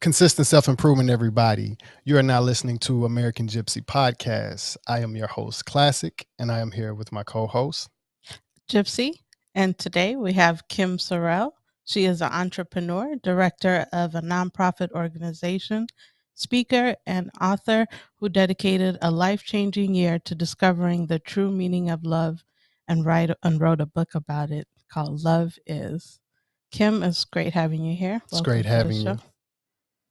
Consistent self-improvement, everybody. You are now listening to American gypC Podcast. I am your host, Classic, and I am here with my co-host, gypC. And today we have Kim Sorrelle. She is an entrepreneur, director of a nonprofit organization, speaker, and author who dedicated a life-changing year to discovering the true meaning of love and wrote a book about it called Love Is. Kim, it's great having you here. It's great having you.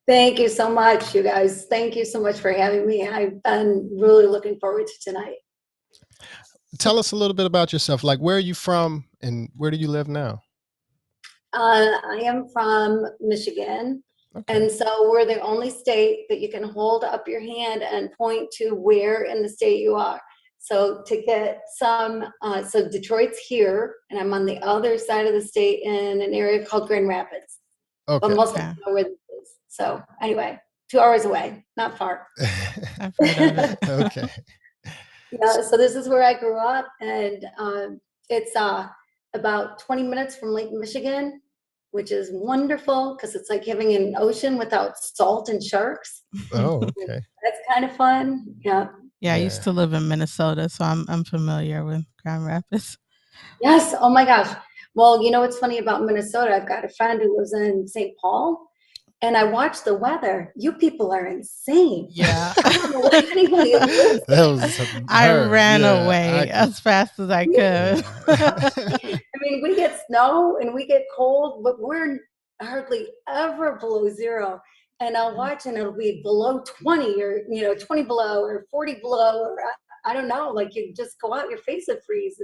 Thank you so much, you guys. Thank you so much for having me. I've been really looking forward to tonight. Tell us a little bit about yourself. Like, where are you from and where do you live now? I am from Michigan. Okay. And so we're the only state that you can hold up your hand and point to where in the state you are. So to get some, so Detroit's here, and I'm on the other side of the state in an area called Grand Rapids. Okay. But most people know where this is. So anyway, 2 hours away, not far. I've heard of it. Okay. Yeah, so this is where I grew up, and it's about 20 minutes from Lake Michigan, which is wonderful because it's like having an ocean without salt and sharks. Oh, okay. That's kind of fun. Yeah. Yeah, I used to live in Minnesota, so I'm familiar with Grand Rapids. Yes. Oh my gosh. Well, you know what's funny about Minnesota? I've got a friend who lives in St. Paul, and I watch the weather. You people are insane. Yeah. I don't know what anybody is. I ran away as fast as I could. Yeah. I mean, we get snow and we get cold, but we're hardly ever below zero. And I'll watch and it'll be below 20 or, 20 below or 40 below, or I don't know, like you just go out, your face would freeze.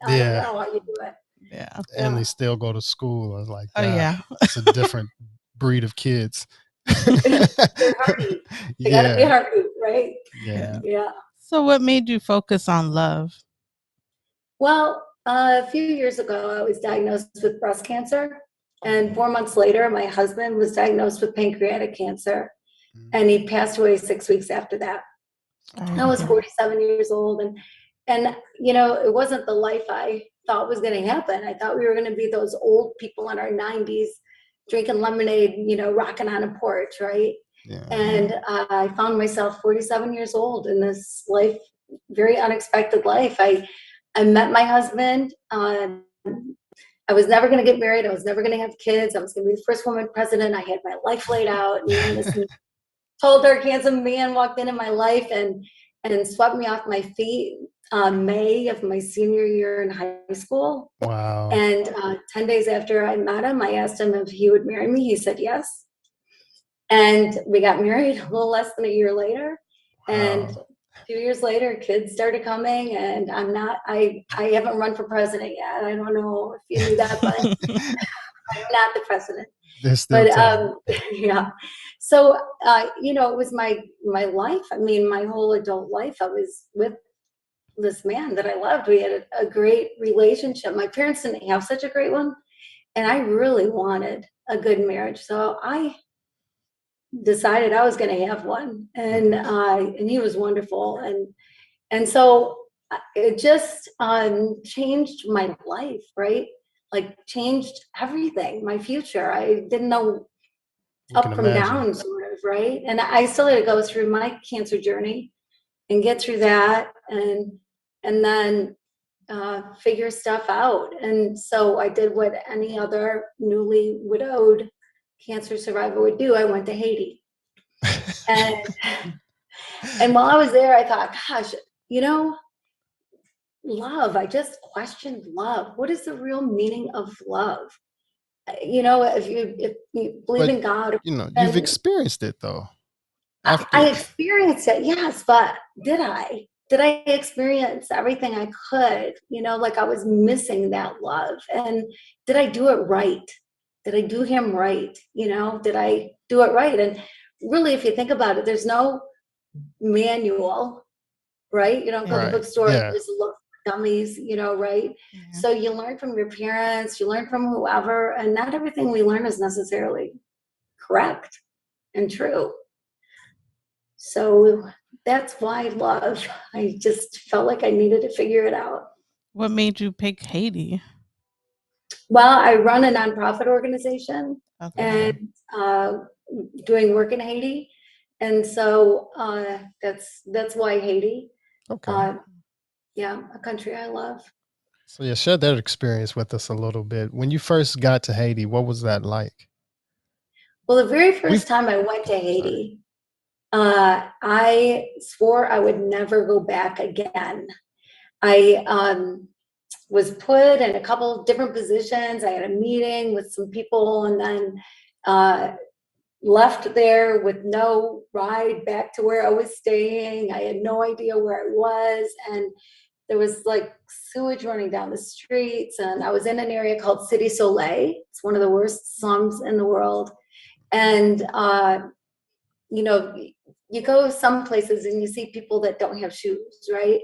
I don't know how you do it. Yeah. And they still go to school. I was like, oh yeah, it's a different breed of kids. They're hardy. They gotta be hardy, right? Yeah. Yeah. So what made you focus on love? Well, a few years ago, I was diagnosed with breast cancer. And 4 months later, my husband was diagnosed with pancreatic cancer. And he passed away 6 weeks after that. I was 47 years old. And it wasn't the life I thought was going to happen. I thought we were going to be those old people in our 90s drinking lemonade, rocking on a porch, right? Yeah. And I found myself 47 years old in this life, very unexpected life. I met my husband. I was never going to get married. I was never going to have kids. I was going to be the first woman president. I had my life laid out. And then this tall, dark, handsome man walked into my life and swept me off my feet May of my senior year in high school. Wow. And 10 days after I met him, I asked him if he would marry me. He said yes. And we got married a little less than a year later. Wow. And 2 years later, kids started coming, and I haven't run for president yet. I don't know if you knew that, but I'm not the president. But yeah. So, it was my life. I mean, my whole adult life, I was with this man that I loved. We had a great relationship. My parents didn't have such a great one, and I really wanted a good marriage. So I decided I was going to have one, and he was wonderful, and so it just changed my life, right? Like changed everything, my future. I didn't know up from down, sort of, right? And I still had to go through my cancer journey and get through that, and then figure stuff out. And so I did what any other newly widowed cancer survivor would do. I went to Haiti. And while I was there, I thought, gosh, love. I just questioned love. What is the real meaning of love? If you believe in God. You've experienced it though. I experienced it, yes, but did I? Did I experience everything I could? Like I was missing that love. And did I do it right? Did I do him right? Did I do it right? And really, if you think about it, there's no manual, right? Go to the bookstore, just look for dummies, right? Yeah. So you learn from your parents, you learn from whoever, and not everything we learn is necessarily correct and true. So that's why love. I just felt like I needed to figure it out. What made you pick Haiti? Well, I run a nonprofit organization, and doing work in Haiti. And so that's why Haiti. Okay. Yeah, a country I love. So yeah, share that experience with us a little bit. When you first got to Haiti, what was that like? Well, the very We've first time I went to sorry. Haiti, I swore I would never go back again. I was put in a couple of different positions. I had a meeting with some people and then left there with no ride back to where I was staying. I had no idea where I was. And there was like sewage running down the streets. And I was in an area called City Soleil. It's one of the worst slums in the world. And, you know, you go some places and you see people that don't have shoes, right?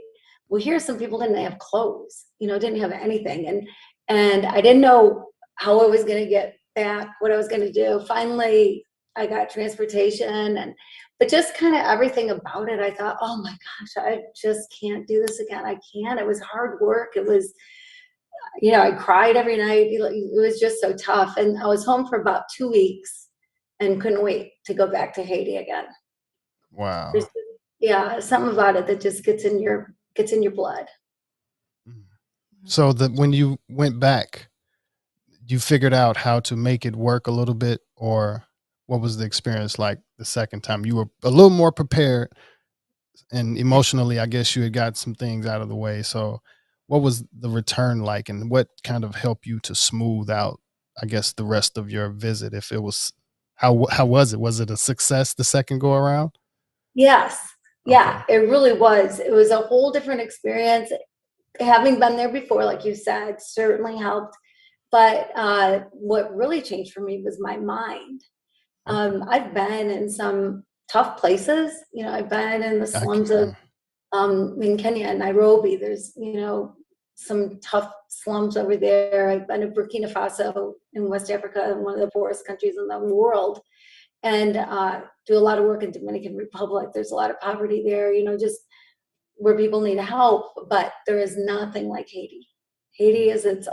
Well, here some people didn't have clothes, didn't have anything. And I didn't know how I was going to get back, what I was going to do. Finally, I got transportation but just kind of everything about it. I thought, oh my gosh, I just can't do this again. I can't. It was hard work. It was, I cried every night. It was just so tough. And I was home for about 2 weeks and couldn't wait to go back to Haiti again. Wow. Yeah, something about it that just gets in your blood. So when you went back, you figured out how to make it work a little bit, or what was the experience like the second time? You were a little more prepared, and emotionally, I guess you had got some things out of the way. So what was the return like, and what kind of helped you to smooth out, I guess, the rest of your visit? If it was, how was it? Was it a success the second go around? Yes. Yeah, Okay. it really was. It was a whole different experience. Having been there before, like you said, certainly helped. But what really changed for me was my mind. I've been in some tough places. I've been in the slums of in Kenya, Nairobi. There's, some tough slums over there. I've been to Burkina Faso in West Africa, one of the poorest countries in the world, and do a lot of work in Dominican Republic. There's a lot of poverty there, just where people need help, but there is nothing like Haiti. Haiti is its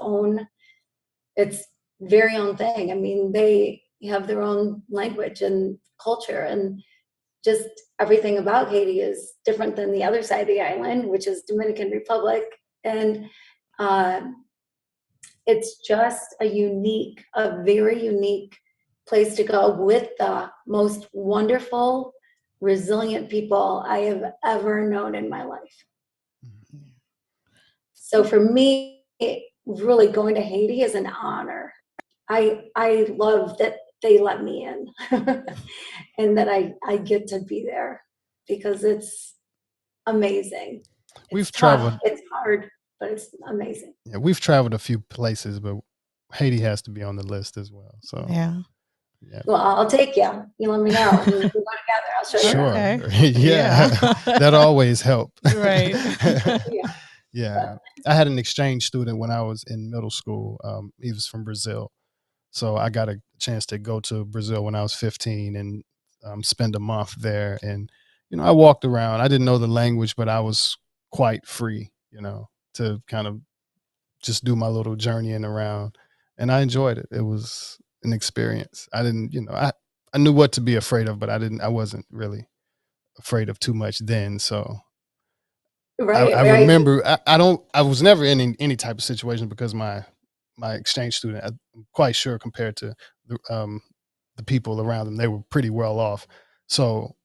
very own thing. I mean, they have their own language and culture, and just everything about Haiti is different than the other side of the island, which is Dominican Republic. And it's just a very unique place to go with the most wonderful, resilient people I have ever known in my life. So for me, really going to Haiti is an honor. I love that they let me in and that I get to be there because it's amazing. We've It's tough, traveled. it's hard, but it's amazing. Yeah, we've traveled a few places, but Haiti has to be on the list as well. So Yeah. Well, I'll take you. You let me know. We go together. I'll show you. Sure. Okay. Yeah. That always help. Right. Yeah. Yeah. I had an exchange student when I was in middle school. He was from Brazil. So I got a chance to go to Brazil when I was 15 and spend a month there. And, I walked around. I didn't know the language, but I was quite free, to kind of just do my little journeying around. And I enjoyed it. It was an experience. I didn't, I knew what to be afraid of, but I wasn't really afraid of too much then. So I Right. remember I was never in any type of situation because my exchange student, I'm quite sure compared to the people around them, they were pretty well off. So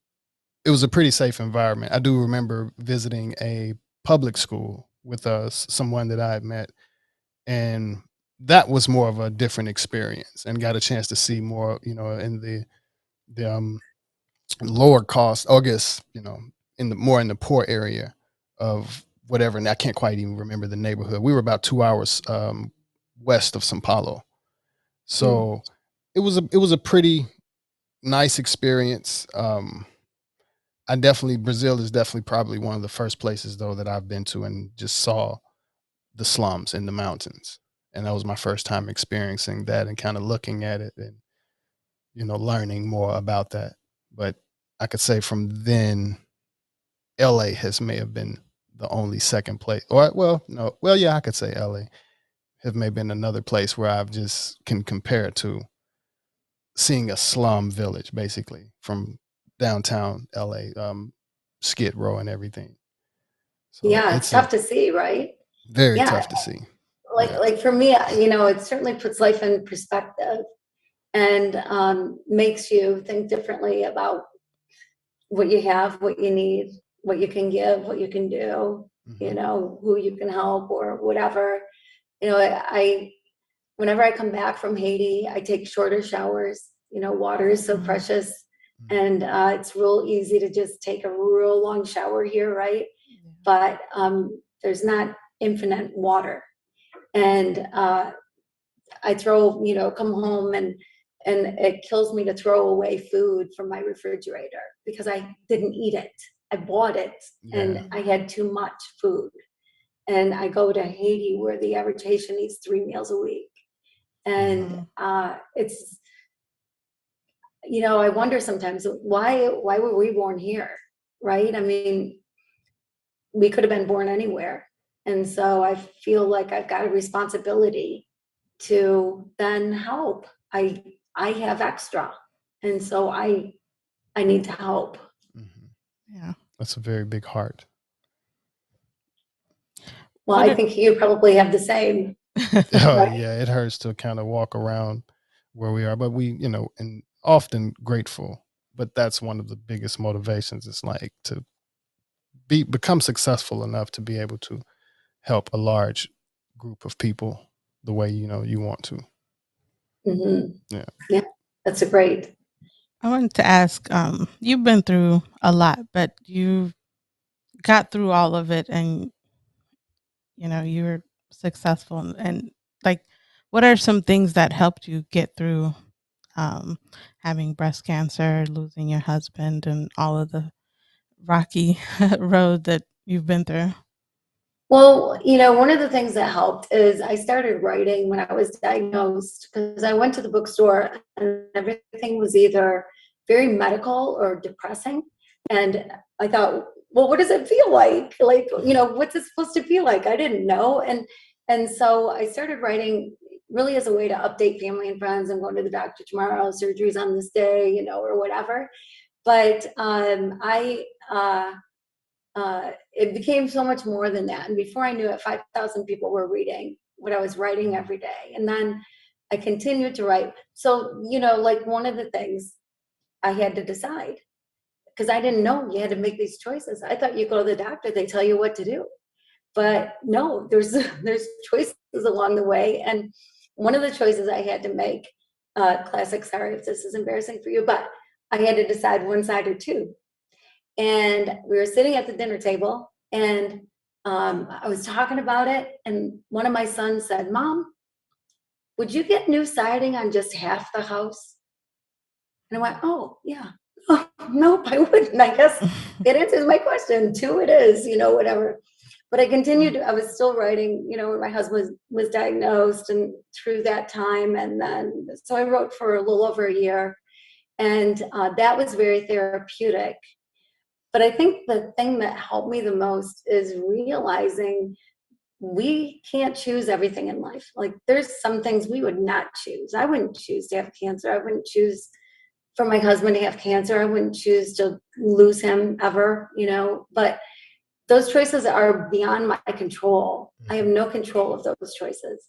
it was a pretty safe environment. I do remember visiting a public school with someone that I had met, and that was more of a different experience, and got a chance to see more, in the lower cost, I guess, in the poor area of whatever. And I can't quite even remember the neighborhood. We were about 2 hours west of Sao Paulo. So it was a pretty nice experience. Brazil is definitely probably one of the first places though that I've been to and just saw the slums in the mountains. And that was my first time experiencing that and kind of looking at it and, learning more about that. But I could say from then, LA may have been the only second place. Or well, no, well, yeah, I could say LA have maybe been another place where I've just can compare it to seeing a slum village, basically, from downtown LA, Skid Row and everything. So Yeah, it's tough to see, right? Very Yeah, tough to see. like for me, it certainly puts life in perspective and makes you think differently about what you have, what you need, what you can give, what you can do, who you can help or whatever. I whenever I come back from Haiti, I take shorter showers. Water is so precious, and it's real easy to just take a real long shower here, right? But there's not infinite water, and I come home and it kills me to throw away food from my refrigerator because I didn't eat it. I bought it and I had too much food. And I go to Haiti where the average Haitian eats 3 meals a week. And it's, I wonder sometimes why were we born here, right? I mean, we could have been born anywhere. And so I feel like I've got a responsibility to then help. I have extra, and so I need to help. Yeah, that's a very big heart. Well, I think you probably have the same. Right? Yeah, it hurts to kind of walk around where we are, but we, and often grateful. But that's one of the biggest motivations. It's like to become successful enough to be able to help a large group of people the way you want to. Yeah, that's a great. I wanted to ask, you've been through a lot, but you got through all of it, and you were successful. And like, what are some things that helped you get through having breast cancer, losing your husband, and all of the rocky road that you've been through? Well, one of the things that helped is I started writing when I was diagnosed, because I went to the bookstore and everything was either very medical or depressing. And I thought, well, what does it feel like? Like, what's it supposed to feel like? I didn't know. And so I started writing really as a way to update family and friends. I'm going to the doctor tomorrow, surgery's on this day, or whatever. But it became so much more than that. And before I knew it, 5,000 people were reading what I was writing every day. And then I continued to write. So, like one of the things I had to decide, because I didn't know you had to make these choices. I thought you go to the doctor, they tell you what to do. But no, there's choices along the way. And one of the choices I had to make, classic, sorry if this is embarrassing for you, but I had to decide one side or two. And we were sitting at the dinner table, and I was talking about it, and one of my sons said, "Mom, would you get new siding on just half the house?" And I went, "Oh, yeah." "Oh, nope, I wouldn't. I guess it answers my question. Two it is, whatever. But I continued. I was still writing, when my husband was diagnosed, and through that time. And then, so I wrote for a little over a year, and that was very therapeutic. But I think the thing that helped me the most is realizing we can't choose everything in life. Like, there's some things we would not choose. I wouldn't choose to have cancer. I wouldn't choose for my husband to have cancer. I wouldn't choose to lose him ever, but those choices are beyond my control. I have no control of those choices.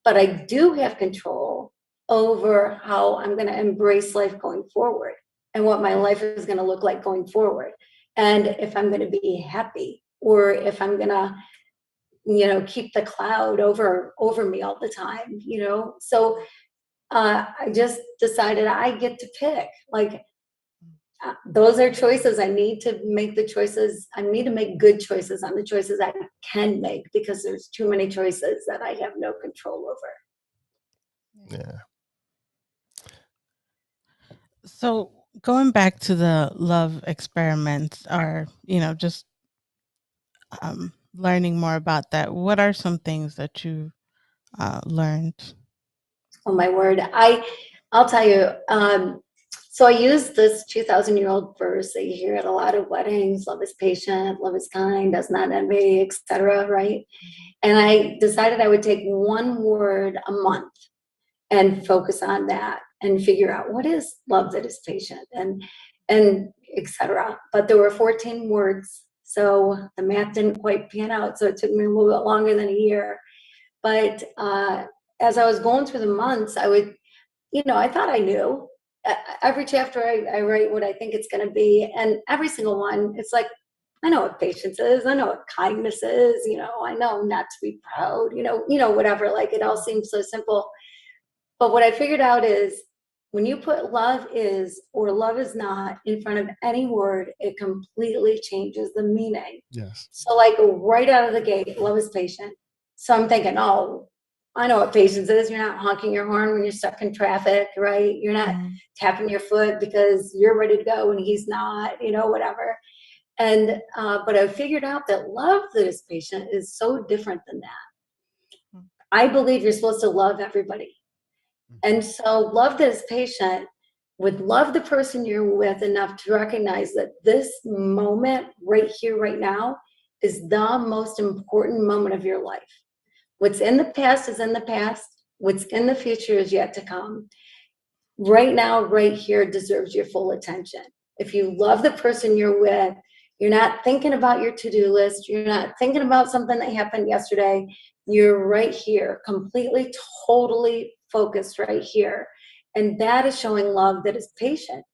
But I do have control over how I'm going to embrace life going forward, and what my life is going to look like going forward, and if I'm going to be happy, or if I'm going to keep the cloud over me all the time. So I just decided I get to pick. Like, those are choices. I need to make the choices. I need to make good choices on the choices I can make, because there's too many choices that I have no control over. Yeah. So going back to the love experiments, or just learning more about that, what are some things that you learned? Oh my word! I'll tell you. So I use this 2,000-year-old verse that you hear at a lot of weddings: "Love is patient, love is kind, does not envy," etc. Right? And I decided I would take one word a month and focus on that. and figure out what is love that is patient and etc. But there were 14 words, so the math didn't quite pan out. So it took me a little bit longer than a year. But as I was going through the months, I would, I thought I knew. Every chapter I write what I think it's going to be, and every single one, it's like, I know what patience is. I know what kindness is. I know not to be proud. Whatever. Like, it all seems so simple. But what I figured out is when you put love is or love is not in front of any word, it completely changes the meaning. Yes. So, like, right out of the gate, love is patient. So I'm thinking, oh, I know what patience is. You're not honking your horn when you're stuck in traffic, right? You're not tapping your foot because you're ready to go and he's not, whatever. And but I figured out that love that is patient is so different than that. I believe you're supposed to love everybody. And so love that is patient would love the person you're with enough to recognize that this moment right here, right now, is the most important moment of your life. What's in the past is in the past. What's in the future is yet to come. Right now, right here, deserves your full attention. If you love the person you're with, you're not thinking about your to-do list. You're not thinking about something that happened yesterday. You're right here, completely, totally focused right here. And that is showing love that is patient.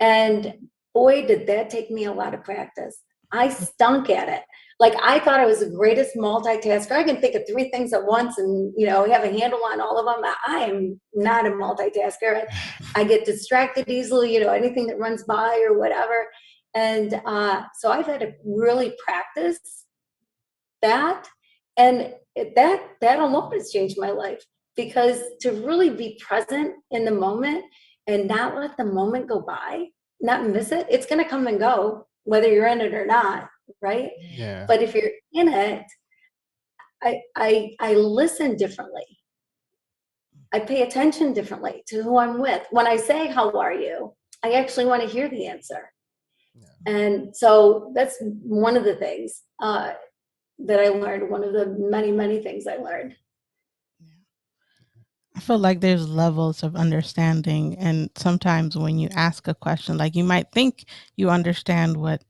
And boy, did that take me a lot of practice. I stunk at it. Like, I thought I was the greatest multitasker. I can think of 3 things at once and, have a handle on all of them. I am not a multitasker. I get distracted easily, anything that runs by or whatever. And so I've had to really practice that. And that alone has changed my life, because to really be present in the moment and not let the moment go by, not miss it, it's going to come and go, whether you're in it or not, right? Yeah. But if you're in it, I listen differently. I pay attention differently to who I'm with. When I say, how are you? I actually want to hear the answer. Yeah. And so that's one of the things that I learned, one of the many, many things I learned. I feel like there's levels of understanding. And sometimes when you ask a question, like, you might think you understand what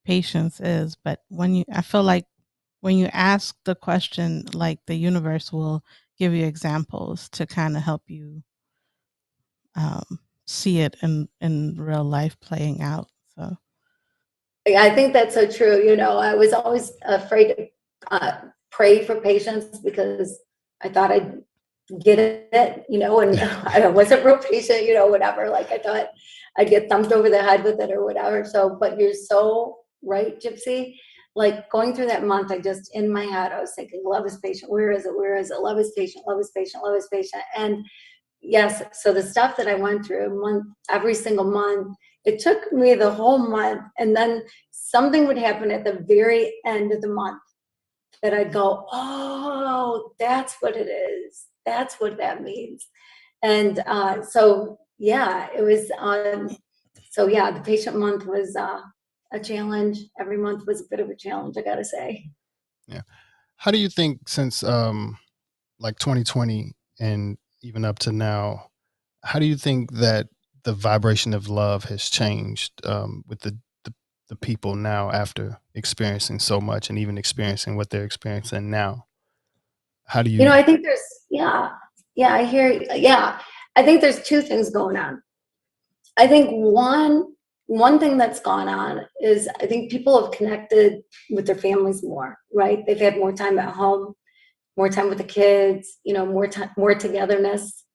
patience is, but I feel like when you ask the question, like, the universe will give you examples to kind of help you see it in real life playing out. So I think that's so true. I was always afraid to pray for patience because I thought I'd get it, and I wasn't real patient, whatever. Like, I thought I'd get thumped over the head with it or whatever. So, but you're so right, gypC. Like, going through that month, in my head, I was thinking, love is patient. Where is it? Where is it? Love is patient. Love is patient. Love is patient. And yes, so the stuff that I went through every single month, it took me the whole month, and then something would happen at the very end of the month that I'd go, oh, that's what it is. That's what that means. And so, yeah, it was, the patient month was a challenge. Every month was a bit of a challenge, I gotta say. Yeah. How do you think, since like 2020 and even up to now, how do you think that the vibration of love has changed with the people now, after experiencing so much and even experiencing what they're experiencing now? How do you? I think there's, I hear, I think there's 2 things going on. I think one thing that's gone on is, I think people have connected with their families more, right? They've had more time at home, more time with the kids, more time, more togetherness.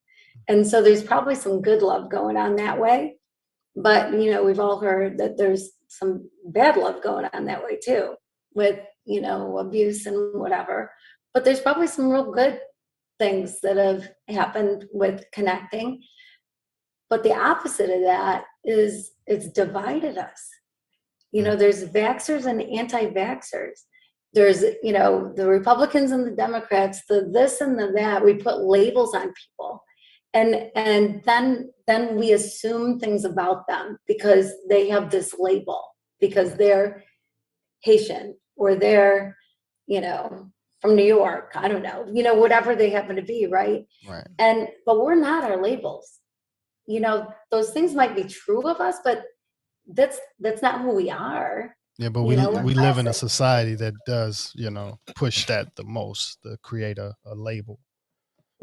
And so there's probably some good love going on that way. But, we've all heard that there's some bad love going on that way too, with, abuse and whatever. But there's probably some real good things that have happened with connecting. But the opposite of that is it's divided us. There's vaxxers and anti-vaxxers. There's, the Republicans and the Democrats, the this and the that. We put labels on people. And then we assume things about them because they have this label, because they're Haitian or they're, from New York. I don't know, whatever they happen to be, right? Right. But we're not our labels. you know, those things might be true of us, but that's not who we are. Yeah, but You know, we live in a society that does, you know, push that the most, to create a label.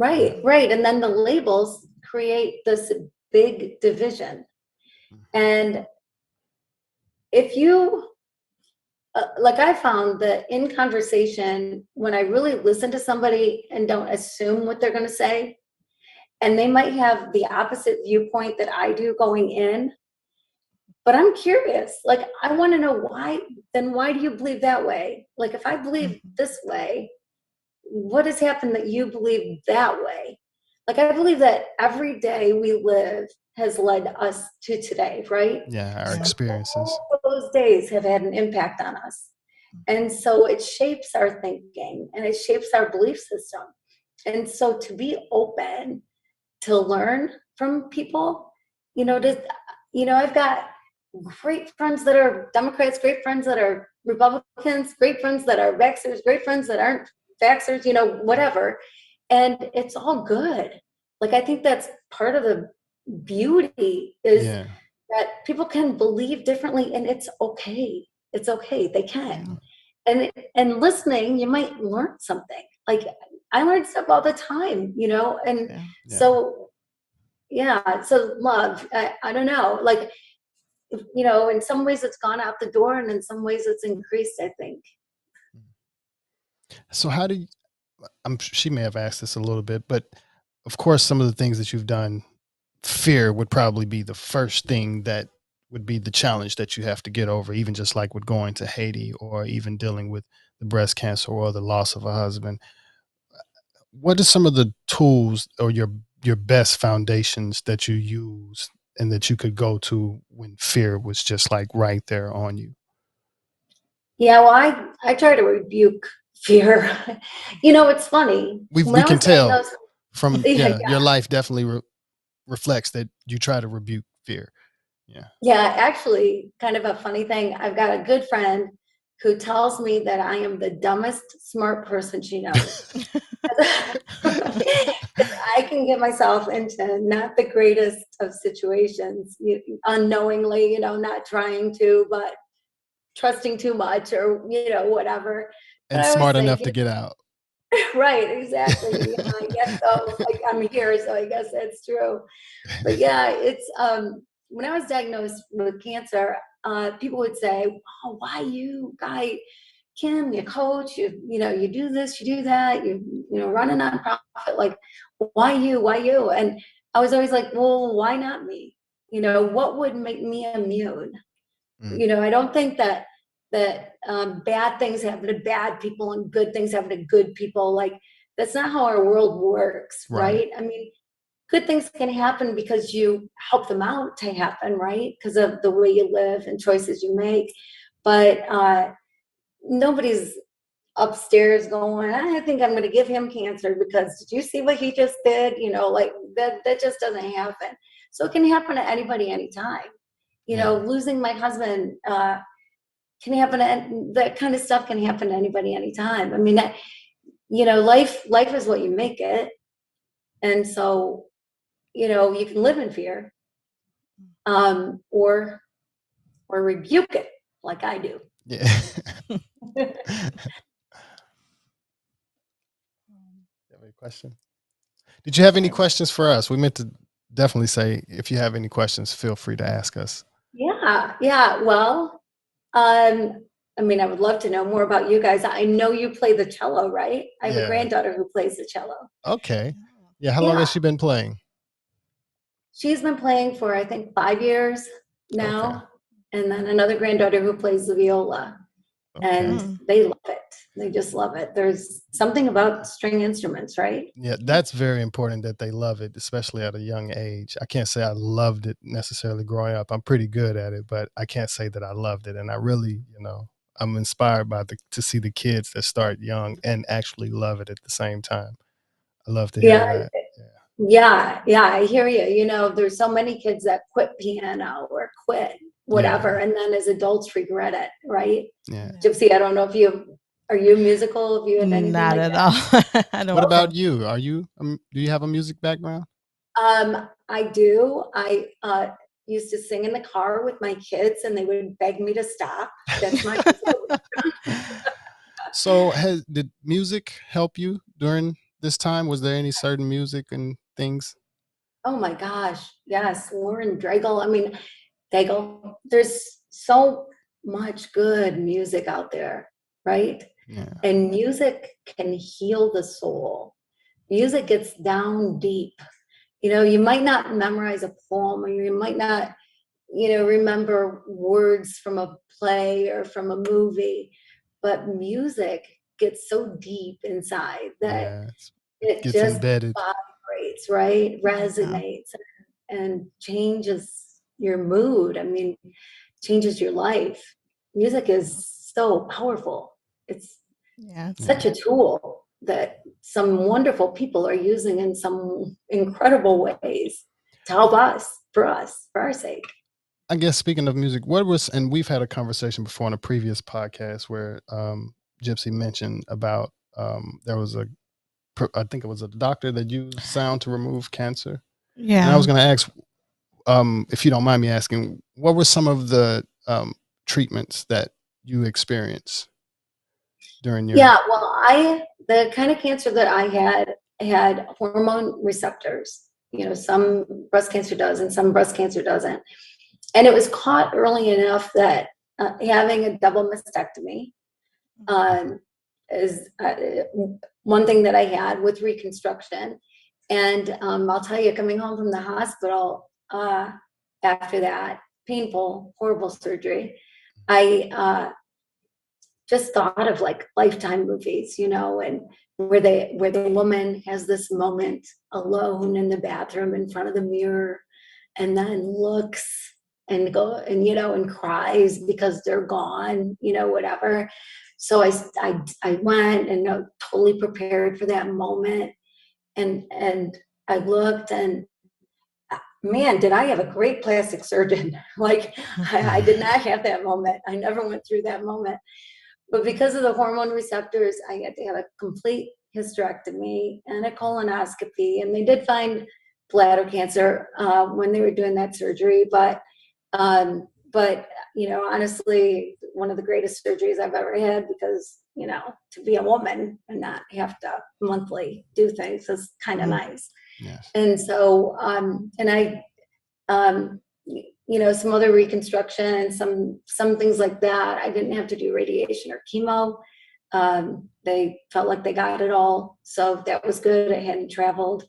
right, right. And then the labels create this big division. And if you, like I found that in conversation, when I really listen to somebody and don't assume what they're going to say, and they might have the opposite viewpoint that I do going in, but I'm curious, like, I want to know why, then why do you believe that way? Like, if I believe this way, what has happened that you believe that way? Like, I believe that every day we live has led us to today, right? Yeah, our experiences. All those days have had an impact on us. And so it shapes our thinking and it shapes our belief system. And so to be open to learn from people, you know, I've got great friends that are Democrats, great friends that are Republicans, great friends that are vaxxers, great friends that aren't vaxxers, you know, whatever. And it's all good. Like, I think that's part of the beauty is that people can believe differently, and it's okay. It's okay. They can. And listening, you might learn something. Like, I learn stuff all the time, you know, and so, so love, I don't know, like, you know, in some ways it's gone out the door and in some ways it's increased, I think. So how do you, she may have asked this a little bit, but of course, some of the things that you've done, fear would probably be the first thing that would be the challenge that you have to get over, even just like with going to Haiti or even dealing with the breast cancer or the loss of a husband. What are some of the tools or your best foundations that you use and that you could go to when fear was just like right there on you? Yeah, well, I try to rebuke fear. You know, it's funny. We When I can was tell diagnosed, from your life definitely reflects that you try to rebuke fear. Yeah, actually, kind of a funny thing. I've got a good friend who tells me that I am the dumbest smart person she knows. I can get myself into not the greatest of situations, unknowingly, you know, not trying to, but trusting too much or, you know, whatever. But And I always smart think, enough to get out. right, exactly. Yeah, I guess so. Like, I'm here, so I guess that's true. But yeah, it's when I was diagnosed with cancer, people would say, "Oh, why you, guy, Kim? You coach, you know, you do this, you do that, you know, run a nonprofit. Like, why you? Why you?" And I was always like, "Well, why not me? You know, what would make me immune? You know, I don't think that bad things happen to bad people and good things happen to good people. Like, that's not how our world works, right? I mean, good things can happen because you help them out to happen, right? Because of the way you live and choices you make. But nobody's upstairs going, I think I'm going to give him cancer because did you see what he just did? You know, like that just doesn't happen. So it can happen to anybody anytime. You know, losing my husband can happen to, that kind of stuff can happen to anybody anytime. I mean, that, you know, life is what you make it. And so, you know, you can live in fear, or rebuke it like I do. Yeah. You have any question? Did you have any questions for us? We meant to definitely say, if you have any questions, feel free to ask us. Yeah. Well, I mean, I would love to know more about you guys. I know you play the cello, right? I have a granddaughter who plays the cello. Okay. Yeah. How long has she been playing? She's been playing for, I think, 5 years now. And then another granddaughter who plays the viola. And they love it. They just love it. There's something about string instruments, right? Yeah, that's very important that they love it, especially at a young age. I can't say I loved it necessarily growing up. I'm pretty good at it, but I can't say that I loved it. And I really, you know, I'm inspired by to see the kids that start young and actually love it at the same time. I love to hear that. Yeah, I hear you. You know, there's so many kids that quit piano or quit whatever, and then as adults regret it, right? Yeah. gypC, I don't know if are you musical? If you have anything Not like at that? all. I don't. What about you? Are you? Do you have a music background? I do. I used to sing in the car with my kids, and they would beg me to stop. That's my So did music help you during this time? Was there any certain music and things? Oh my gosh, yes, Lauren Daigle. I mean, Daigle. There's so much good music out there, right? Yeah. And music can heal the soul. Music gets down deep. You might not memorize a poem, or you might not, remember words from a play or from a movie, but music gets so deep inside that Yeah. it Gets just embedded. vibrates, right? Resonates and changes your mood. I mean, changes your life. Music is so powerful. It's Yeah. such a tool that some wonderful people are using in some incredible ways to help us, for our sake. I guess speaking of music, and we've had a conversation before on a previous podcast where gypC mentioned about there was I think it was a doctor that used sound to remove cancer. Yeah. And I was going to ask, if you don't mind me asking, what were some of the treatments that you experienced during your? Yeah, well, the kind of cancer that I had hormone receptors. Some breast cancer does and some breast cancer doesn't. And it was caught early enough that having a double mastectomy is one thing that I had with reconstruction. And I'll tell you, coming home from the hospital after that painful, horrible surgery, I just thought of like Lifetime movies, and where the woman has this moment alone in the bathroom in front of the mirror, and then looks and and cries because they're gone, whatever. So I went and totally prepared for that moment, and I looked, and man, did I have a great plastic surgeon. Like I did not have that moment. I never went through that moment. But because of the hormone receptors, I had to have a complete hysterectomy and a colonoscopy. And they did find bladder cancer when they were doing that surgery. But honestly, one of the greatest surgeries I've ever had, because to be a woman and not have to monthly do things is kind of nice. Yes. And so, and I, some other reconstruction and some things like that. I didn't have to do radiation or chemo. They felt like they got it all. So that was good. I hadn't traveled.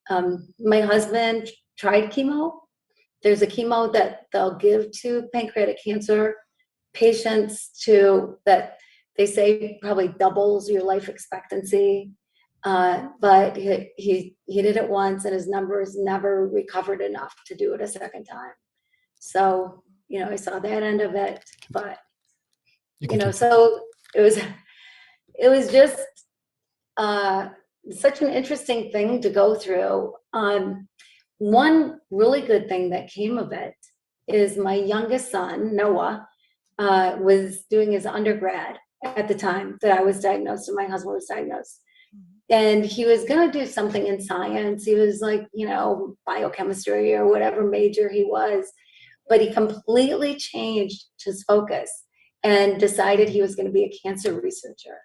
My husband tried chemo. There's a chemo that they'll give to pancreatic cancer patients that they say probably doubles your life expectancy. But he did it once, and his numbers never recovered enough to do it a second time. So, I saw that end of it, but, so it was just such an interesting thing to go through. One really good thing that came of it is my youngest son, Noah, was doing his undergrad at the time that I was diagnosed and my husband was diagnosed. And he was going to do something in science. He was like, biochemistry or whatever major he was. But he completely changed his focus and decided he was going to be a cancer researcher.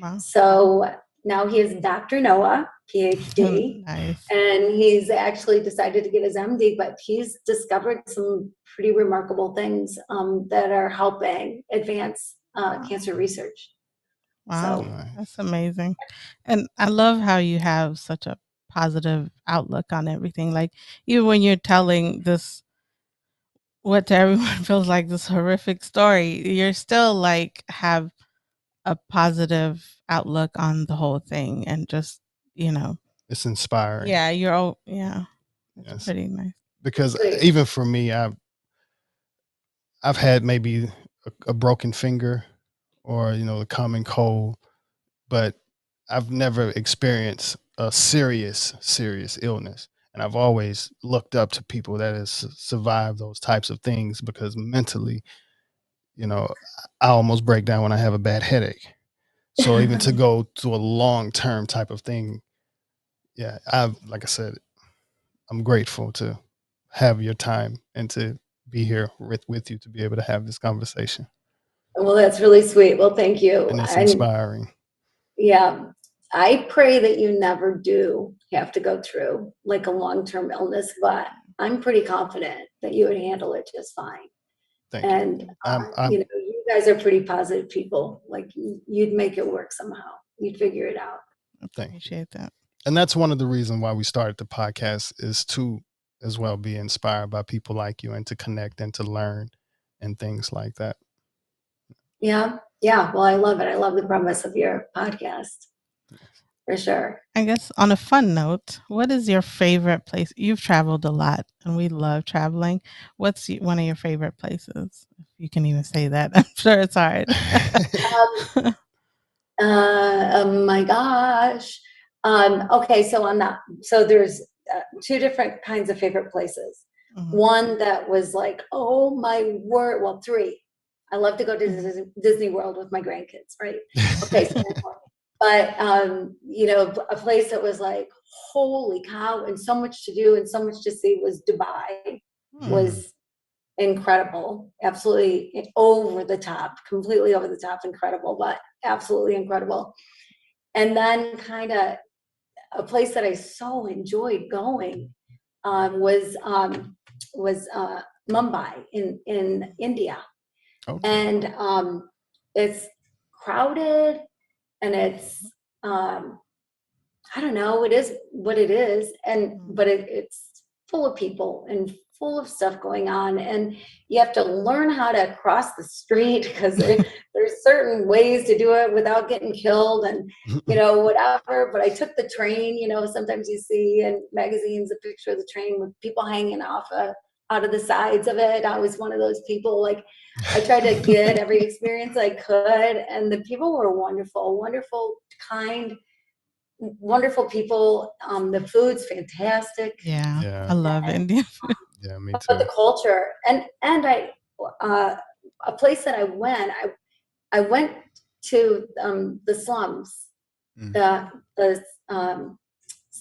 Wow. So now he is Dr. Noah, PhD. Nice. And he's actually decided to get his MD, but he's discovered some pretty remarkable things that are helping advance cancer research. Wow, So, that's amazing. And I love how you have such a positive outlook on everything. Like, even when you're telling this, what to everyone feels like this horrific story, you're still like have a positive outlook on the whole thing, and just, It's inspiring. yeah, it's Yes. pretty nice. Because even for me, I've had maybe a broken finger or, the common cold, but I've never experienced a serious illness. And I've always looked up to people that has survived those types of things, because mentally, I almost break down when I have a bad headache. So even to go to a long-term type of thing, yeah, like I said, I'm grateful to have your time and to be here with you to be able to have this conversation. Well, that's really sweet. Well, thank you. And it's inspiring. Yeah. I pray that you never do have to go through like a long-term illness, but I'm pretty confident that you would handle it just fine. Thank And you. you guys are pretty positive people. Like you'd make it work somehow. You'd figure it out. Appreciate that. And that's one of the reasons why we started the podcast, is to as well be inspired by people like you and to connect and to learn and things like that. Yeah. Yeah. Well, I love it. I love the premise of your podcast. For sure. I guess on a fun note, what is your favorite place? You've traveled a lot and we love traveling. What's one of your favorite places? If you can even say that. I'm sure it's hard. Oh my gosh. Okay, so there's two different kinds of favorite places. Mm-hmm. One that was like, oh my word, well, three. I love to go to Disney World with my grandkids, right? Okay, so but a place that was like, holy cow, and so much to do and so much to see was Dubai. Was incredible, absolutely over the top, completely over the top, incredible, but absolutely incredible. And then kind of a place that I so enjoyed going was Mumbai in India. Okay. And it's crowded and it's I don't know, it is what it is, but it's full of people and full of stuff going on, and you have to learn how to cross the street because there's certain ways to do it without getting killed and whatever. But I took the train. Sometimes you see in magazines a picture of the train with people hanging off out of the sides of it. I was one of those people. Like, I tried to get every experience I could, and the people were wonderful, kind, wonderful people. The food's fantastic. Yeah. I love Indian food. Yeah, me too. But the culture and I a place that I went to the slums, the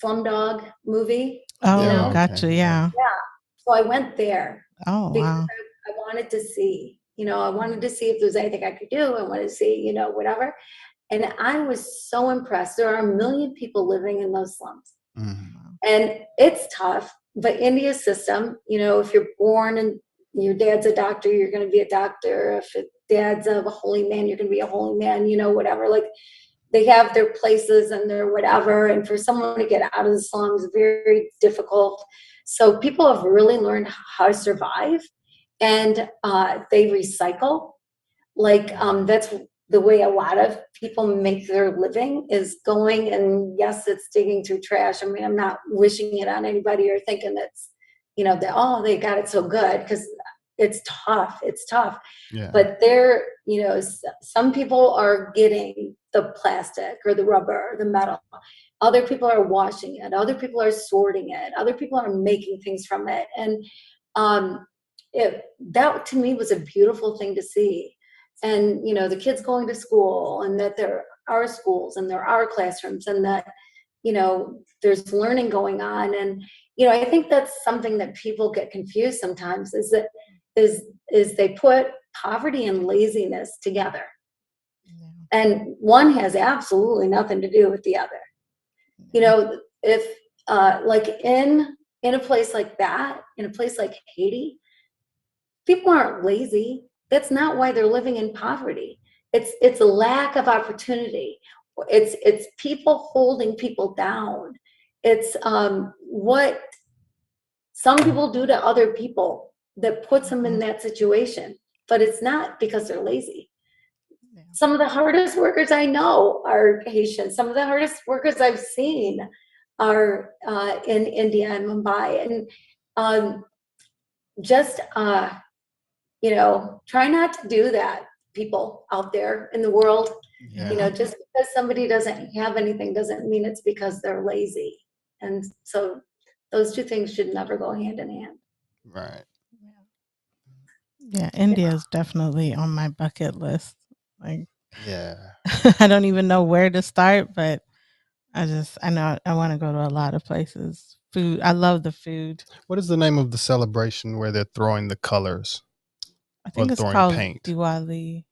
Slumdog movie. Oh, gotcha. Yeah. So I went there. Oh, because wow. I wanted to see. I wanted to see if there was anything I could do. I wanted to see, whatever. And I was so impressed. There are 1 million people living in those slums. And it's tough. But India's system, if you're born and your dad's a doctor, you're going to be a doctor. If your dad's a holy man, you're going to be a holy man, whatever. Like, they have their places and their whatever. And for someone to get out of the slums is very difficult. So people have really learned how to survive. And they recycle. Like, that's the way a lot of people make their living, is going, and yes, it's digging through trash. I mean, I'm not wishing it on anybody or thinking that's, they got it so good, because it's tough. It's tough. Yeah. But there, some people are getting the plastic or the rubber or the metal. Other people are washing it. Other people are sorting it. Other people are making things from it. And that to me was a beautiful thing to see. And, the kids going to school, and that there are schools and there are classrooms, and that, there's learning going on. And, I think that's something that people get confused sometimes, is that they put poverty and laziness together. Yeah. And one has absolutely nothing to do with the other. Yeah. If like in a place like that, in a place like Haiti, people aren't lazy. That's not why they're living in poverty. It's a lack of opportunity. It's people holding people down. It's what some people do to other people that puts them in that situation. But it's not because they're lazy. Yeah. Some of the hardest workers I know are Haitian. Some of the hardest workers I've seen are in India and Mumbai. And try not to do that, people out there in the world. Yeah. Just because somebody doesn't have anything doesn't mean it's because they're lazy. And so those two things should never go hand in hand. Right. Yeah, India is definitely on my bucket list. Like, yeah. I don't even know where to start, but I know I want to go to a lot of places food. I love the food. What is the name of the celebration where they're throwing the colors I or think it's throwing called paint? Diwali,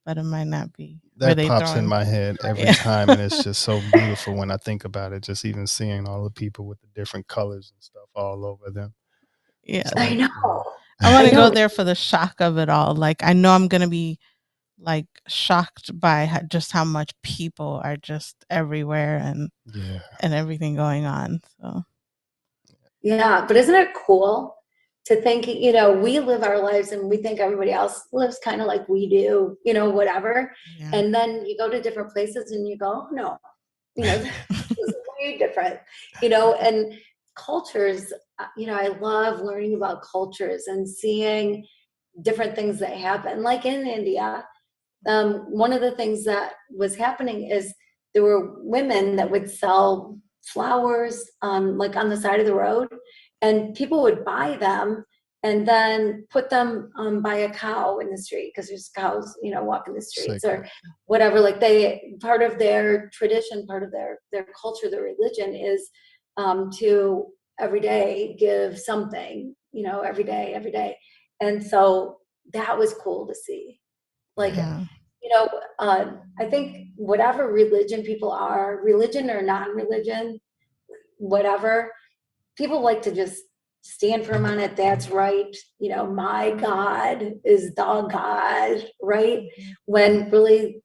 but it might not be. Where That they pops in throwing? my head every Yeah. time, and it's just so beautiful when I think about it. Just even seeing all the people with the different colors and stuff all over them. Yeah. It's I like, know. I want I to go know. there for the shock of it all. Like, I know I'm going to be like shocked by just how much people are just everywhere and yeah, everything going on. So Yeah, but isn't it cool to think, we live our lives and we think everybody else lives kind of like we do, whatever. yeah. And then you go to different places and you go, oh, no, this is way different, and cultures, I love learning about cultures and seeing different things that happen. Like in India, one of the things that was happening is there were women that would sell flowers like on the side of the road, and people would buy them and then put them by a cow in the street because there's cows walking the streets or sacred. whatever. Like part of their tradition, part of their culture, their religion is to every day give something, every day. And so that was cool to see. Like, Yeah. I think whatever religion people are, religion or non-religion, whatever, people like to just stand firm on it. That's right. My God is the God, right? When really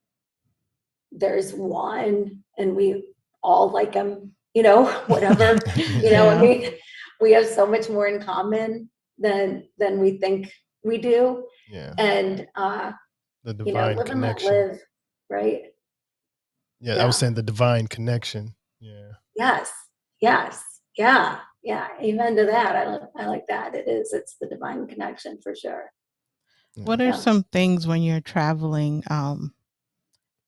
there's one and we all like him, whatever, Yeah. I mean, we have so much more in common than we think we do. Yeah, And, the divine live and let connection. live, right? Yeah, I Yeah. was saying the divine connection. Yeah, Yes. Yeah. Amen to that. I like that. It's the divine connection for sure. What are Yeah. some things when you're traveling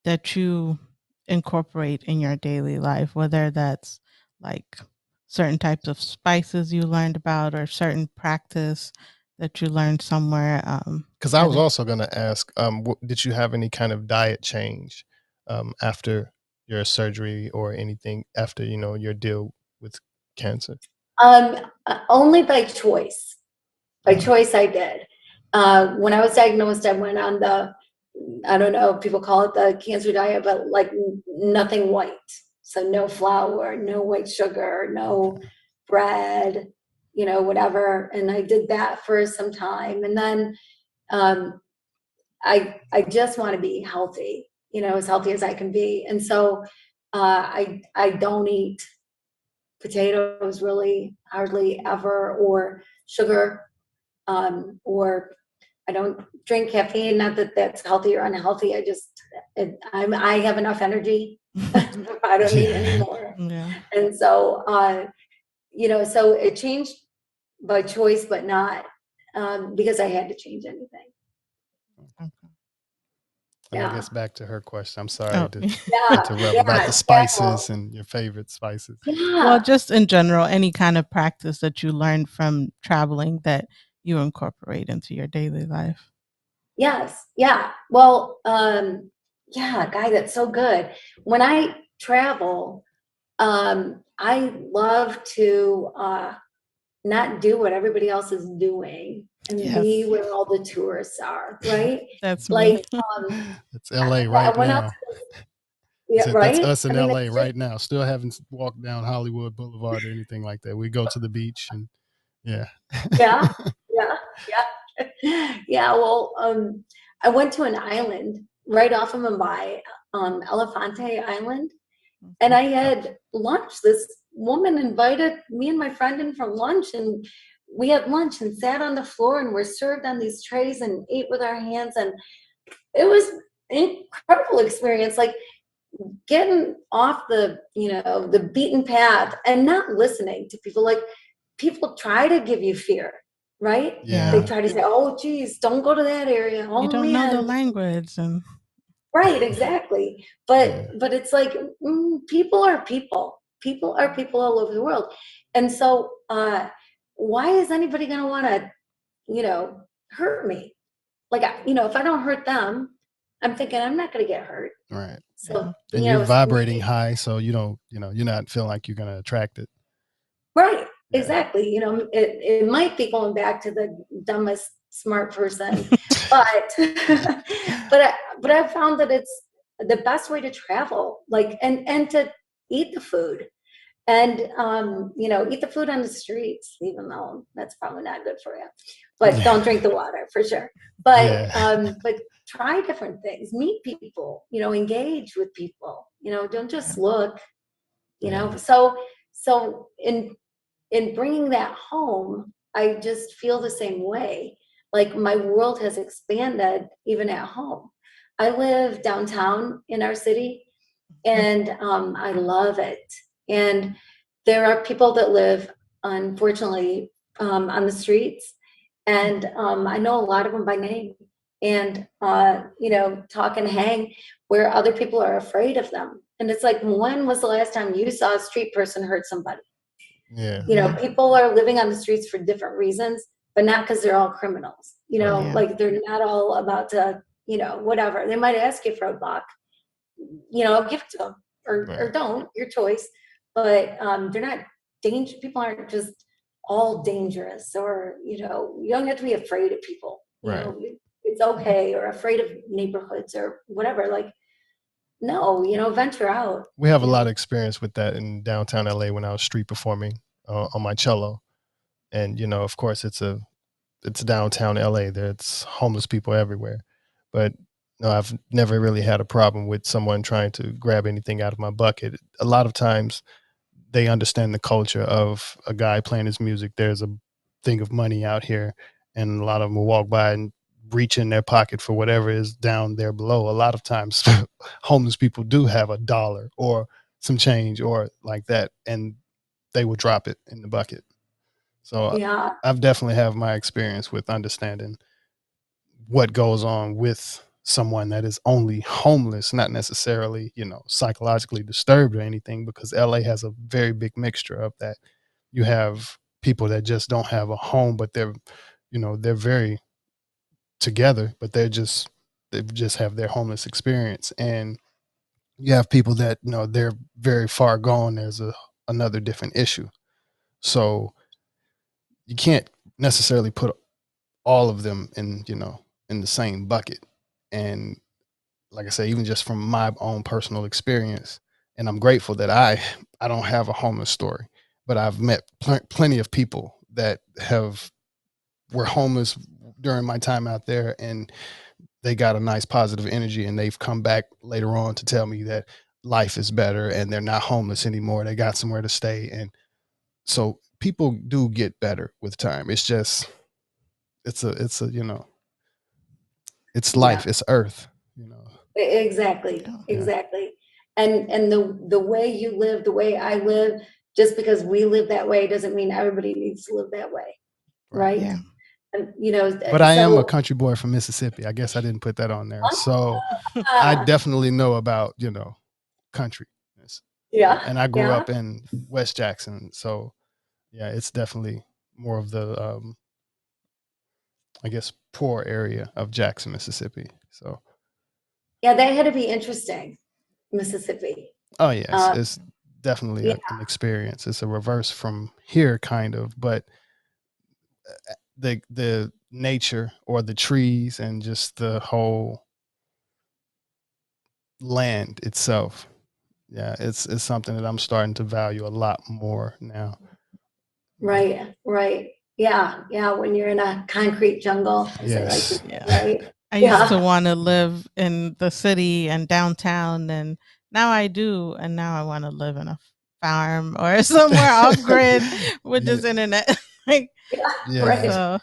that you incorporate in your daily life, whether that's like certain types of spices you learned about or certain practice that you learned somewhere? because I was also going to ask, did you have any kind of diet change after your surgery or anything after your deal with cancer? Only by choice. By Uh, choice I did. When I was diagnosed, I went on I don't know if people call it the cancer diet, but like nothing white. So no flour, no white sugar, no bread, whatever. And I did that for some time. And then I just want to be healthy, as healthy as I can be. And so I don't eat potatoes really hardly ever, or sugar, or I don't drink caffeine. Not that that's healthy or unhealthy. I have enough energy. I don't need any more. Yeah. And so, so it changed by choice, but not because I had to change anything. And I Yeah. guess back to her question. I'm sorry Oh. to Yeah. interrupt Yeah. about the spices and your favorite spices. Yeah. Well, just in general, any kind of practice that you learned from traveling that you incorporate into your daily life. Yes. Yeah. Well, yeah, guy, that's so good. When I travel, I love to not do what everybody else is doing and be Yes. where all the tourists are, right? That's Like, me. It's LA right when now. yeah, That's right? us in I mean, LA it's right now. Still haven't walked down Hollywood Boulevard or anything like that. We go to the beach and yeah. yeah, yeah. Well, I went to an island right off of Mumbai, Elefante Island, and I had lunch. This woman invited me and my friend in for lunch, and we had lunch and sat on the floor and were served on these trays and ate with our hands, and it was an incredible experience. Like getting off the beaten path and not listening to people. Like people try to give you fear, right? Yeah. They try to say, oh geez, don't go to that area. Oh You don't know the man. language. And Right, exactly. But it's like people are people. People are people all over the world. And so why is anybody gonna wanna, hurt me? Like if I don't hurt them, I'm thinking I'm not gonna get hurt. Right. So And you're vibrating high, so you don't, you're not feeling like you're gonna attract it. Right. Yeah. Exactly. You know, it might be going back to the dumbest smart person, but but I've found that it's the best way to travel, like, and to eat the food. And you know, eat the food on the streets, even though that's probably not good for you. But don't drink the water for sure. But try different things, meet people, you know, engage with people, you know, don't just look, you know. So in bringing that home, I just feel the same way. Like my world has expanded even at home. I live downtown in our city, and I love it. And there are people that live, unfortunately, on the streets, and I know a lot of them by name. And you know, talk and hang where other people are afraid of them. And it's like, when was the last time you saw a street person hurt somebody? Yeah. You know, people are living on the streets for different reasons, but not because they're all criminals. You know, Yeah. like they're not all about to, you know, whatever. They might ask you for a buck, you know, give it to them, or don't, your choice. But they're not danger. People aren't just all dangerous, or, you know, you don't have to be afraid of people. You know, it's okay, or afraid of neighborhoods or whatever. Like, no, you know, venture out. We have a you lot know. of experience with that in downtown LA when I was street performing on my cello. And, you know, of course, it's downtown LA. There's homeless people everywhere. But no, I've never really had a problem with someone trying to grab anything out of my bucket. A lot of times they understand the culture of a guy playing his music. There's a thing of money out here, and a lot of them will walk by and reach in their pocket for whatever is down there below. A lot of times homeless people do have $1 or some change or like that, and they will drop it in the bucket. So Yeah. I've definitely have my experience with understanding what goes on with someone that is only homeless, not necessarily, you know, psychologically disturbed or anything, because LA has a very big mixture of that. You have people that just don't have a home, but they're, you know, they're very together, but they just have their homeless experience. And you have people that, you know, they're very far gone. There's another different issue. So you can't necessarily put all of them in, you know, in the same bucket. And like I say, even just from my own personal experience, and I'm grateful that I don't have a homeless story, but I've met plenty of people that were homeless during my time out there, and they got a nice positive energy, and they've come back later on to tell me that life is better and they're not homeless anymore. They got somewhere to stay. And so people do get better with time. It's just it's a you know, it's life, it's earth, you know. Exactly. Yeah. Exactly. And the way you live, the way I live, just because we live that way doesn't mean everybody needs to live that way. Right. Yeah. And, you know, But I am a so country boy from Mississippi. I guess I didn't put that on there. So I definitely know about, you know, country. yeah. And I grew Yeah. up in West Jackson. So yeah, it's definitely more of the I guess poor area of Jackson, Mississippi. So Yeah, that had to be interesting, Mississippi. oh yes, Uh, it's definitely yeah. an experience. It's a reverse from here kind of, but the nature or the trees and just the whole land itself. Yeah, it's something that I'm starting to value a lot more now. Right. Right. Yeah. Yeah. When you're in a concrete jungle, as they like to Yes. say, Yeah. right? I used to Yeah. want to live in the city and downtown, and now I do. And now I want to live in a farm or somewhere off grid with Yeah. just internet. Like, Yeah. Yeah. Right. so,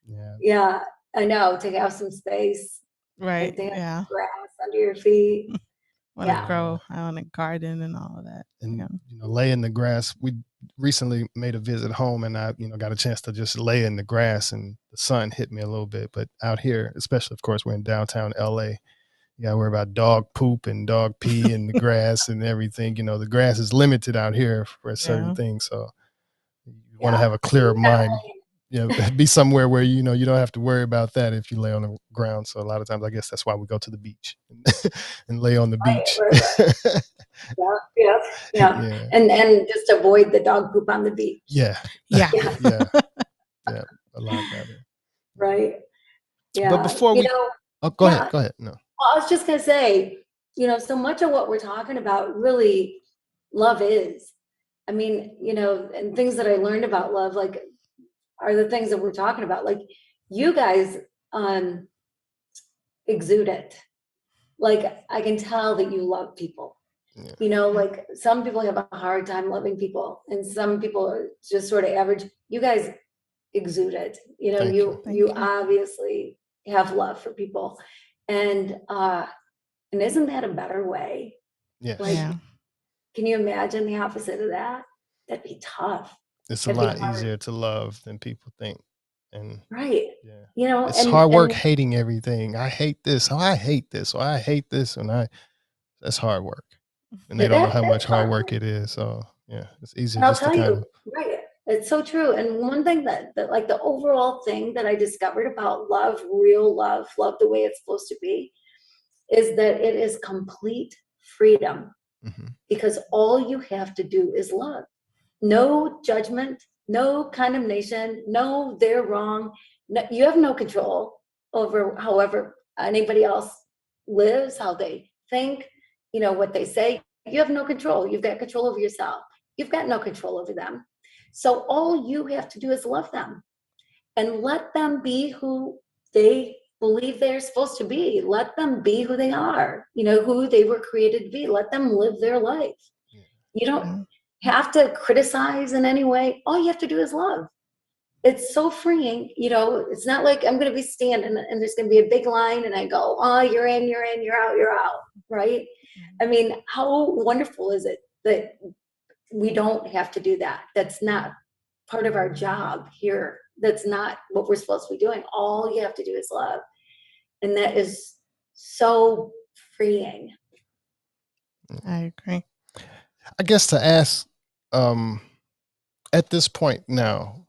Yeah. Yeah. I know. To have some space, right. like to have Yeah. grass under your feet. Want to Yeah. grow. I want to garden and all of that. And Yeah. you know, lay in the grass. We recently made a visit home, and I, you know, got a chance to just lay in the grass, and the sun hit me a little bit. But out here, especially, of course, we're in downtown LA. You gotta worry about dog poop and dog pee in the grass and everything. You know, the grass is limited out here for certain Yeah. things. So you want to Yeah. have a clearer mind. be somewhere where, you know, you don't have to worry about that if you lay on the ground. So a lot of times, I guess that's why we go to the beach and lay on the beach. Right. Yeah. And just avoid the dog poop on the beach. Yeah. Yeah. A lot better. Right. Yeah. But before we, go ahead. No. Well, I was just going to say, you know, so much of what we're talking about really love is. I mean, you know, and things that I learned about love, like, are the things that we're talking about. Like, you guys exude it. Like, I can tell that you love people. Yeah. You know, like, some people have a hard time loving people, and some people are just sort of average. You guys exude it. You know, you obviously have love for people, and isn't that a better way? Yes. Like, can you imagine the opposite of that? That'd be tough. It's a lot easier to love than people think. And right. Yeah. You know, it's hard work hating everything. I hate this. Oh, I hate this. Or I hate this. And that's hard work. And they don't know how much hard work it is. So yeah, it's easier just to kind of. Right. It's so true. And one thing that like the overall thing that I discovered about love, real love the way it's supposed to be, is that it is complete freedom. Mm-hmm. Because all you have to do is love. No judgment, no condemnation, no, they're wrong. No, you have no control over however anybody else lives, how they think, you know, what they say. You have no control. You've got control over yourself. You've got no control over them. So all you have to do is love them and let them be who they believe they're supposed to be. Let them be who they are, you know, who they were created to be. Let them live their life. You don't have to criticize in any way. All you have to do is love. It's so freeing. You know, it's not like I'm going to be standing and there's going to be a big line and I go, oh, you're in, you're out, you're out. Right. I mean, how wonderful is it that we don't have to do that? That's not part of our job here. That's not what we're supposed to be doing. All you have to do is love. And that is so freeing. I agree. I guess to ask, at this point now,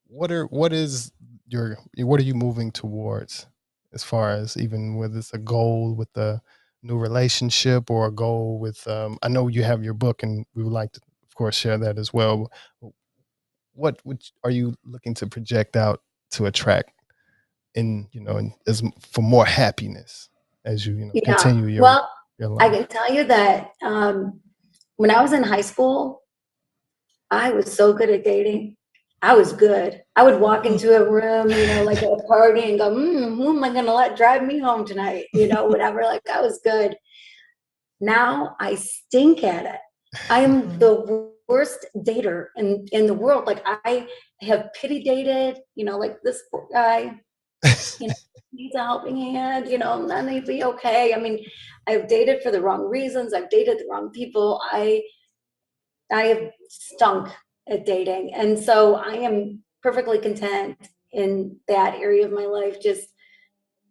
what are you moving towards, as far as even whether it's a goal with a new relationship or a goal with, I know you have your book and we would like to, of course, share that as well. What are you looking to project out to attract as for more happiness as you continue your life? I can tell you that when I was in high school, I was so good at dating. I was good. I would walk into a room, you know, like at a party and go, who am I going to let drive me home tonight? You know, whatever. Like, I was good. Now I stink at it. I am the worst dater in the world. Like, I have pity dated, you know, like this poor guy, you know, needs a helping hand, you know, none of be okay. I mean, I've dated for the wrong reasons. I've dated the wrong people. I have stunk at dating. And so I am perfectly content in that area of my life, just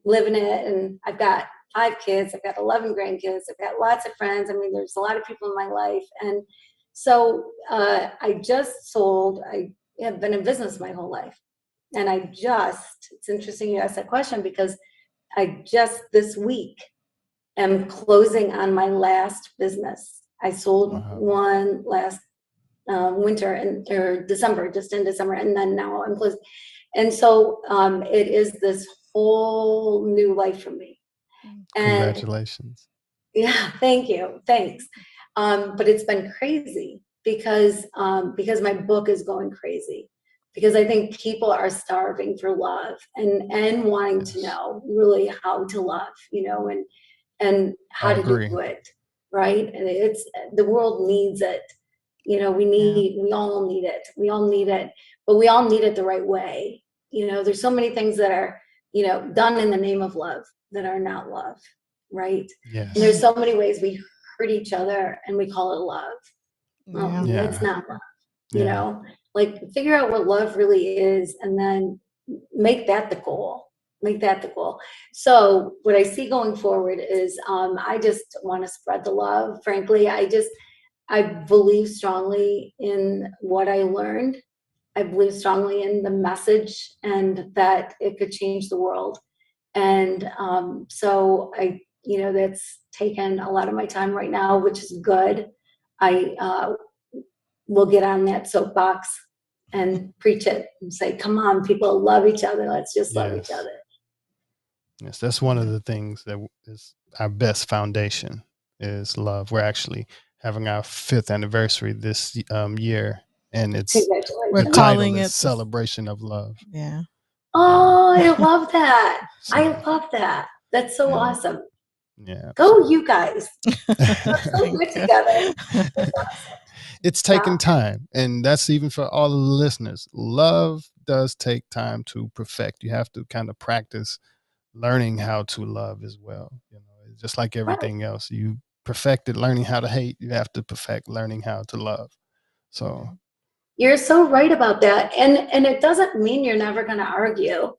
living it. And I've got 5 kids. I've got 11 grandkids. I've got lots of friends. I mean, there's a lot of people in my life. And so I just sold. I have been in business my whole life. And it's interesting you asked that question, because I just this week am closing on my last business. I sold one last winter or December, just in December, and then now I'm closing. And so it is this whole new life for me. And congratulations. Yeah, thank you. Thanks. But it's been crazy because my book is going crazy. Because I think people are starving for love and wanting to know really how to love, you know, and how to do it, right? And it's, the world needs it. You know, we all need it. We all need it, but we all need it the right way. You know, there's so many things that are, you know, done in the name of love that are not love, right? Yes. And there's so many ways we hurt each other and we call it love. Well, it's not love, you know? Like, figure out what love really is and then make that the goal. Make that the goal. So what I see going forward is I just want to spread the love. Frankly, I believe strongly in what I learned. I believe strongly in the message and that it could change the world. And so that's taken a lot of my time right now, which is good. I will get on that soapbox and preach it and say, come on, people, love each other. Let's just love each other. Yes, that's one of the things that is our best foundation is love. We're actually having our 5th anniversary this year, and it's we're the calling title it is Celebration of Love. Yeah. Oh, I love that. So, I love that. That's so awesome. Yeah. Go, you guys. We're so good together. It's taking time, and that's even for all of the listeners. Love does take time to perfect. You have to kind of practice learning how to love as well. It's just like everything else. You perfected learning how to hate, you have to perfect learning how to love. So you're so right about that. And it doesn't mean you're never going to argue.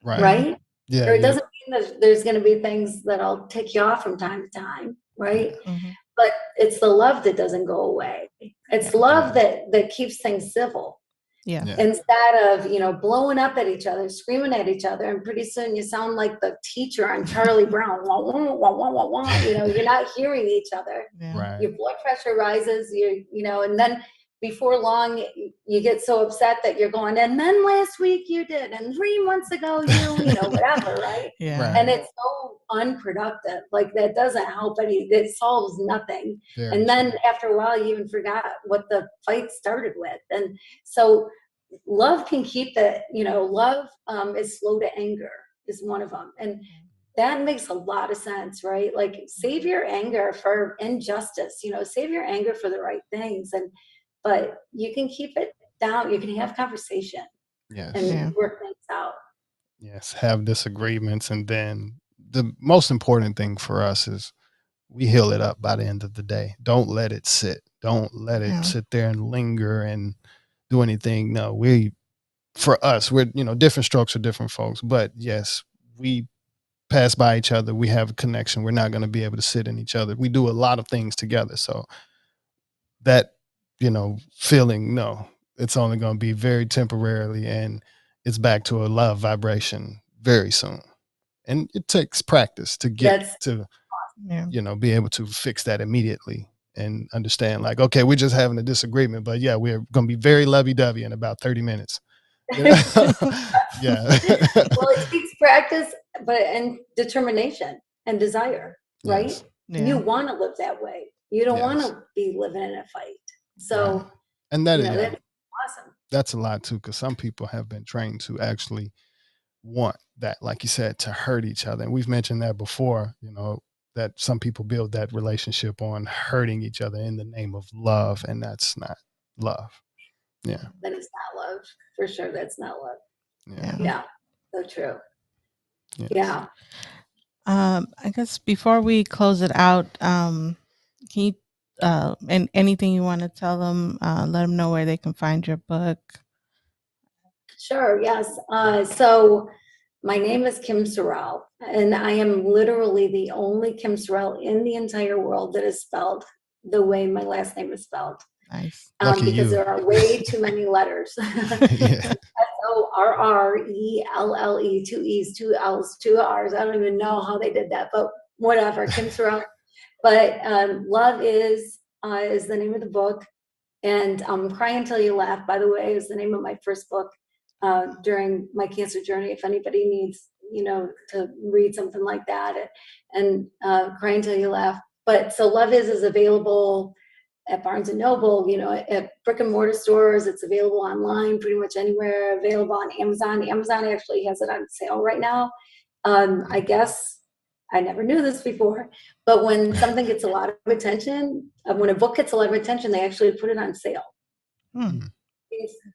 Right? Yeah. Or it doesn't mean that there's going to be things that'll tick you off from time to time, right? Mm-hmm. But it's the love that doesn't go away. It's love that keeps things civil. Yeah. Instead of, blowing up at each other, screaming at each other, and pretty soon you sound like the teacher on Charlie Brown. Wah, wah, wah, wah, wah, wah. You're not hearing each other. Yeah. Your blood pressure rises, and then before long you get so upset that you're going, and then last week you did, and 3 months ago whatever, right? Yeah. And it's so unproductive. Like, that doesn't help it solves nothing. Very and then true. after a while you even forgot what the fight started with. And so love can keep that, love is slow to anger is one of them. And that makes a lot of sense, right? Like, save your anger for injustice, save your anger for the right things. But you can keep it down. You can have conversation and work things out. Yes, have disagreements. And then the most important thing for us is we heal it up by the end of the day. Don't let it sit. Don't let it sit there and linger and do anything. No, for us, we're, different strokes for different folks. But yes, we pass by each other. We have a connection. We're not going to be able to sit in each other. We do a lot of things together. So that, feeling, no, it's only going to be very temporarily, and it's back to a love vibration very soon. And it takes practice to get to, be able to fix that immediately and understand, like, okay, we're just having a disagreement, but yeah, we're going to be very lovey-dovey in about 30 minutes. Yeah. Well, it takes practice, and determination and desire, right? Yes. Yeah. You want to live that way. You don't want to be living in a fight. So, and that's awesome. That's a lot too, because some people have been trained to actually want that, like you said, to hurt each other. And we've mentioned that before, that some people build that relationship on hurting each other in the name of love, and that's not love. Yeah. That is not love. For sure, that's not love. Yeah. So true. Yes. Yeah. I guess before we close it out, can you and anything you want to tell them, let them know where they can find your book? Sure. Yes. So my name is Kim Sorrelle, and I am literally the only Kim Sorrelle in the entire world that is spelled the way my last name is spelled. Nice. Because there are way too many letters. Sorrelle, 2 E's, 2 L's, 2 R's. I don't even know how they did that, but whatever. Kim Sorrelle. But Love is the name of the book. And Cry Until You Laugh, by the way, is the name of my first book during my cancer journey. If anybody needs, to read something like that, and Cry Until You Laugh. But so Love is available at Barnes and Noble, at brick and mortar stores. It's available online, pretty much anywhere. Available on Amazon. Amazon actually has it on sale right now. I guess I never knew this before, but when something gets a lot of attention, when a book gets a lot of attention, they actually put it on sale.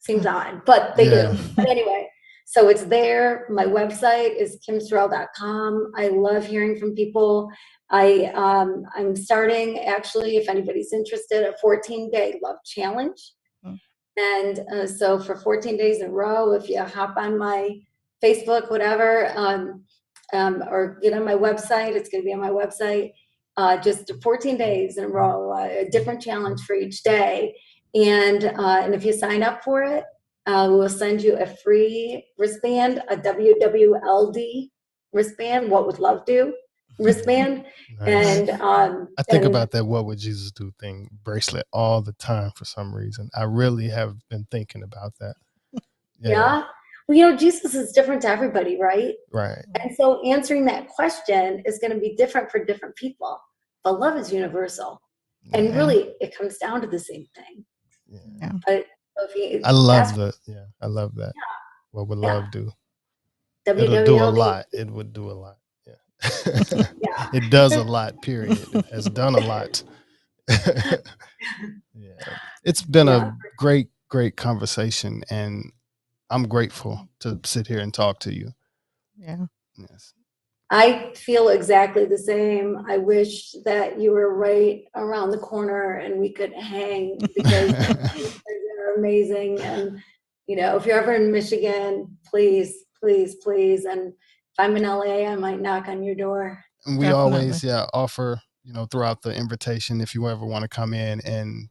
Seems odd, but they do. But anyway, so it's there. My website is kimsorrelle.com. I love hearing from people. I'm starting, actually, if anybody's interested, a 14-day love challenge. And so for 14 days in a row, if you hop on my Facebook, whatever, or get on my website, it's going to be on my website, just 14 days in a row, a different challenge for each day. And if you sign up for it, We'll send you a free wristband, a WWLD wristband. What would love do? Wristband. Nice. And I think about that "What would Jesus do" thing bracelet all the time for some reason. I really have been thinking about that. Yeah. Well, Jesus is different to everybody, right? Right. And so answering that question is going to be different for different people. But love is universal. And really, it comes down to the same thing. Yeah. I love that. Yeah. What would love do? It'll do a lot. It would do a lot. Yeah. It does a lot, period. It has done a lot. Yeah. It's been a great conversation, and I'm grateful to sit here and talk to you. Yeah. Yes. I feel exactly the same. I wish that you were right around the corner and we could hang, because they're amazing. And, if you're ever in Michigan, please, please, please. And if I'm in LA, I might knock on your door. And we always offer, throughout the invitation, if you ever want to come in and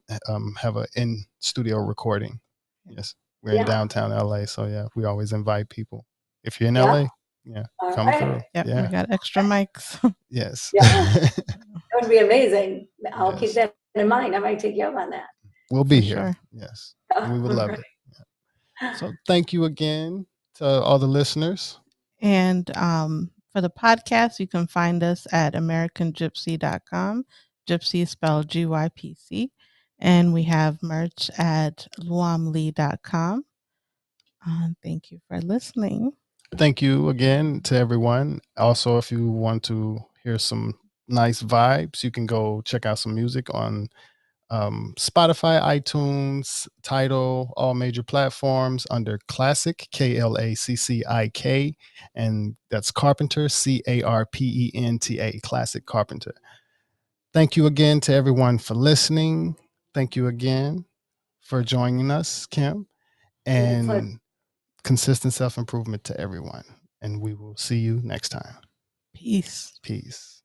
have an in-studio recording. Yes, we're in downtown LA, so we always invite people. If you're in LA, come through. Yeah, we got extra mics. Yes. That would be amazing. I'll keep that in mind. I might take you up on that. We'll be here. Sure. Yes. We would love it. Yeah. So thank you again to all the listeners. And for the podcast, you can find us at AmericanGypC.com. gypC is spelled GYPC. And we have merch at luamlee.com. Thank you for listening. Thank you again to everyone. Also, if you want to hear some nice vibes, you can go check out some music on Spotify, iTunes, Tidal, all major platforms under Classic, KLACCIK, and that's Carpenter, CARPENTA, Classic Carpenter. Thank you again to everyone for listening. Thank you again for joining us, Kim, and consistent self-improvement to everyone. And we will see you next time. Peace. Peace.